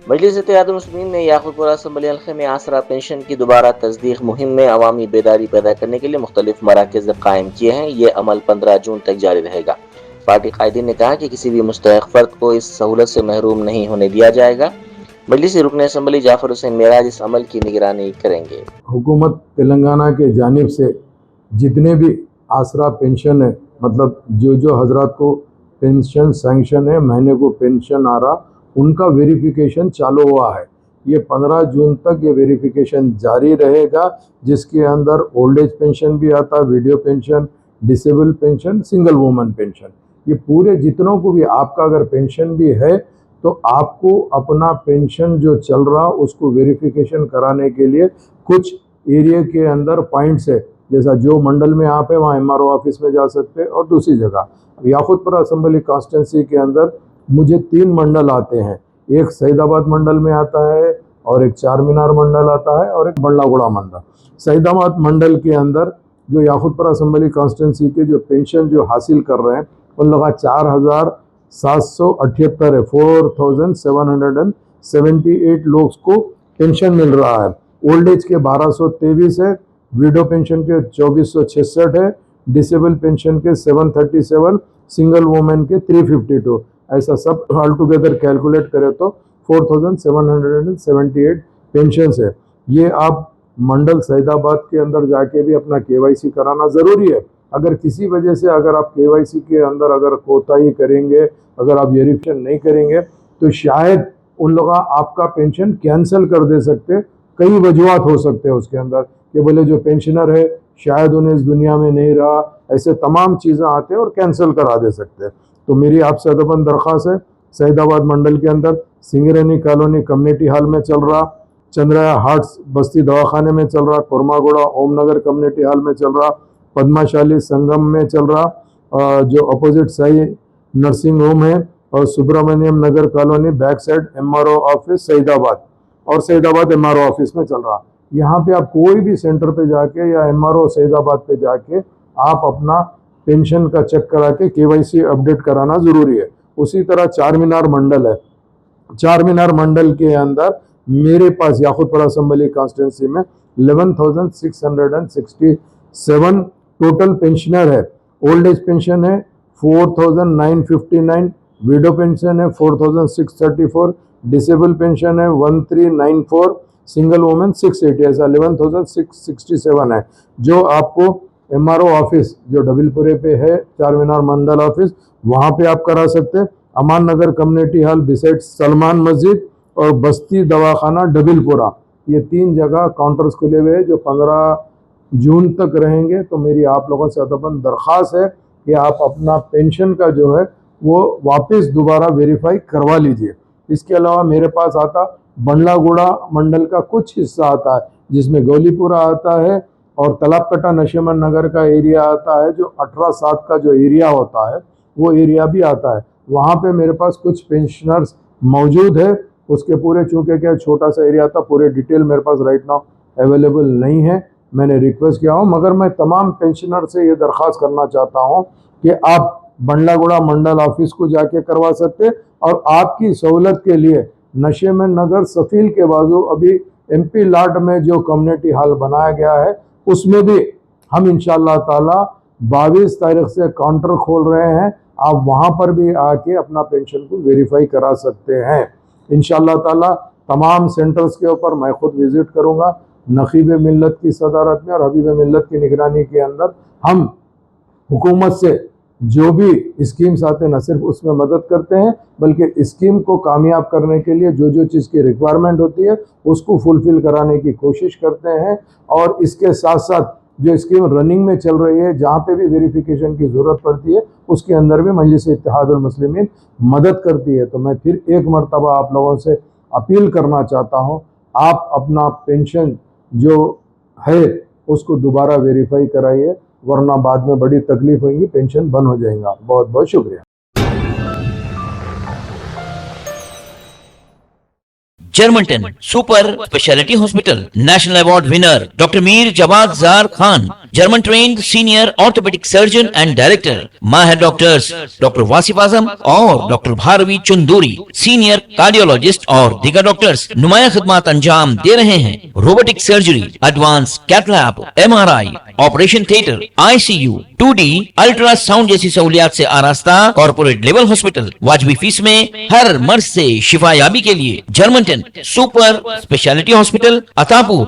मजलिस इत्तेहादुल मुस्लिमीन ने याकूतपुरा असम्बली हल्के में आसरा पेंशन की दोबारा तस्दीक मुहिम में अवामी बेदारी पैदा करने के लिए मुख्तलिफ मराकज़ कायम किए हैं। ये अमल 15 जून तक जारी रहेगा। पार्टी कायदीन ने कहा कि किसी भी मुस्तहक फ़र्द को इस सहूलत से महरूम नहीं होने दिया जाएगा। मजलिसी रुकन असम्बली जाफर हुसैन मेराज इस अमल की निगरानी करेंगे। हुकूमत तेलंगाना के जानिब से जितने भी आसरा पेंशन है, मतलब जो हजरात को पेंशन सैंक्शन है, महीने को पेंशन आ रहा, उनका वेरिफिकेशन चालू हुआ है। ये 15 जून तक ये वेरिफिकेशन जारी रहेगा, जिसके अंदर ओल्ड एज पेंशन भी आता, video pension, disable pension, single woman pension, ये पूरे जितनों को भी आपका अगर पेंशन भी है तो आपको अपना पेंशन जो चल रहा उसको वेरिफिकेशन कराने के लिए कुछ एरिया के अंदर पॉइंट्स है। जैसा जो मंडल में आप है वहाँ एमआरओ ऑफिस में जा सकते हैं, और दूसरी जगह याकूतपुरा असम्बली कॉन्स्टिट्यूंसी के अंदर मुझे 3 मंडल आते हैं। एक सईदाबाद मंडल में आता है, और एक चार मीनार मंडल आता है, और एक बल्लागुड़ा मंडल। सईदाबाद मंडल के अंदर जो याकूतपुरा असम्बली कॉन्स्टिट्यूंसी के जो पेंशन जो हासिल कर रहे हैं उन लोग 4778 है, 4778 लोग को पेंशन मिल रहा है। ओल्ड एज के 1223 है, विडो पेंशन के 2466 है, डिसेबल पेंशन के 737, सिंगल वुमेन के 352। ऐसा सब ऑल टुगेदर कैलकुलेट करें तो 4778 पेंशन है। ये आप मंडल सईदाबाद के अंदर जाके भी अपना केवाईसी कराना ज़रूरी है। अगर किसी वजह से अगर आप केवाईसी के अंदर अगर कोताही करेंगे, अगर आप वेरिफिकेशन नहीं करेंगे तो शायद उन लोग आपका पेंशन कैंसिल कर दे सकते। कई वजूहत हो सकते हैं उसके अंदर कि बोले जो पेंशनर है शायद उन्हें इस दुनिया में नहीं रहा, ऐसे तमाम चीज़ें आते हैं और कैंसिल करा दे सकते हैं। तो मेरी आपसे अदबन दरख्वास्त है, सईदाबाद मंडल के अंदर सिंगरेनी कॉलोनी कम्युनिटी हॉल में चल रहा, चंद्रया हार्ट्स बस्ती दवाखाने में चल रहा, कोरमागुड़ा ओम नगर कम्युनिटी हॉल में चल रहा, पद्माशाली संगम में चल रहा, जो अपोजिट साई नर्सिंग होम है, और Subramanyam Nagar colony back side MRO office Saidabad, और सईदाबाद एमआरओ ऑफिस में चल रहा। यहाँ पे आप कोई भी सेंटर पे जाके या एमआरओ सईदाबाद पे जाके आप अपना पेंशन का चेक करा के केवाईसी अपडेट कराना ज़रूरी है। उसी तरह चार मीनार मंडल है, चार मीनार मंडल के अंदर मेरे पास याकूतपुरा असम्बली कॉन्स्टिट्यूंसी में 11,667 टोटल पेंशनर है। ओल्ड एज पेंशन है 4,959, विडो पेंशन है 4,634, डिसेबल पेंशन है 1,394, सिंगल वुमेन 680, ऐसा 11,667 है। जो आपको एमआरओ ऑफिस जो डबिलपुरे पे है, चार मीनार मंडल ऑफिस, वहाँ पे आप करा सकते हैं। अमान नगर कम्युनिटी हॉल बिसाइड सलमान मस्जिद और बस्ती दवाखाना डबिलपुरा, ये 3 जगह काउंटर्स खुले हुए हैं जो 15 जून तक रहेंगे। तो मेरी आप लोगों से अदबन दरख्वास्त है कि आप अपना पेंशन का जो है वो वापस दोबारा वेरीफाई करवा लीजिए। इसके अलावा मेरे पास आता बंडलागुड़ा मंडल का कुछ हिस्सा आता है, जिसमें गौलीपुरा आता है और तलाबकटा नशीमन नगर का एरिया आता है, जो 18/7 का जो एरिया होता है वो एरिया भी आता है। वहाँ पे मेरे पास कुछ पेंशनर्स मौजूद है। उसके पूरे चूँकि क्या छोटा सा एरिया था, पूरे डिटेल मेरे पास राइट नाउ अवेलेबल नहीं है। मैंने रिक्वेस्ट किया हूँ, मगर मैं तमाम पेंशनर से ये दरख्वास्त करना चाहता हूँ कि आप बंडलागुड़ा मंडल ऑफिस को जाके करवा सकते। और आपकी सहूलत के लिए नशीमन नगर सफील के बाजू अभी MP लाट में जो कम्युनिटी हॉल बनाया गया है उसमें भी हम इंशाअल्लाह ताला 22 तारीख से काउंटर खोल रहे हैं। आप वहाँ पर भी आके अपना पेंशन को वेरीफाई करा सकते हैं इंशाअल्लाह ताला। तमाम सेंटर्स के ऊपर मैं खुद विजिट करूँगा नकीब मिल्लत की सदारत में और हबीब मिल्लत की निगरानी के अंदर। हम हुकूमत से जो भी स्कीम्स आते हैं न सिर्फ उसमें मदद करते हैं, बल्कि स्कीम को कामयाब करने के लिए जो चीज़ की रिक्वायरमेंट होती है उसको फुलफिल कराने की कोशिश करते हैं। और इसके साथ साथ जो स्कीम रनिंग में चल रही है, जहाँ पे भी वेरिफिकेशन की ज़रूरत पड़ती है, उसके अंदर भी मजलिस इत्तेहादुल मुस्लिमीन मदद करती है। तो मैं फिर एक मरतबा आप लोगों से अपील करना चाहता हूँ, आप अपना पेंशन जो है उसको दोबारा वेरीफाई कराइए, वरना बाद में बड़ी तकलीफ होगी, पेंशन बंद हो जाएगा। बहुत बहुत शुक्रिया। Germanten super speciality hospital, national award winner doctor Mir Jawad Zar Khan, German trained senior orthopaedic surgeon and director, माहिर डॉक्टर्स डॉक्टर वासिफ आजम और doctor Bharvi Chanduri, senior cardiologist और दीगर डॉक्टर्स नुमाया खिदमत अंजाम दे रहे हैं। Robotic surgery, advance cath lab, MRI, operation theatre, ICU, 2D ultrasound जैसी सहूलियात से आरास्ता कॉर्पोरेट लेवल हॉस्पिटल। वाजबी फीस में हर मर्ज से शिफायाबी के लिए German 10 super speciality hospital, Attapur.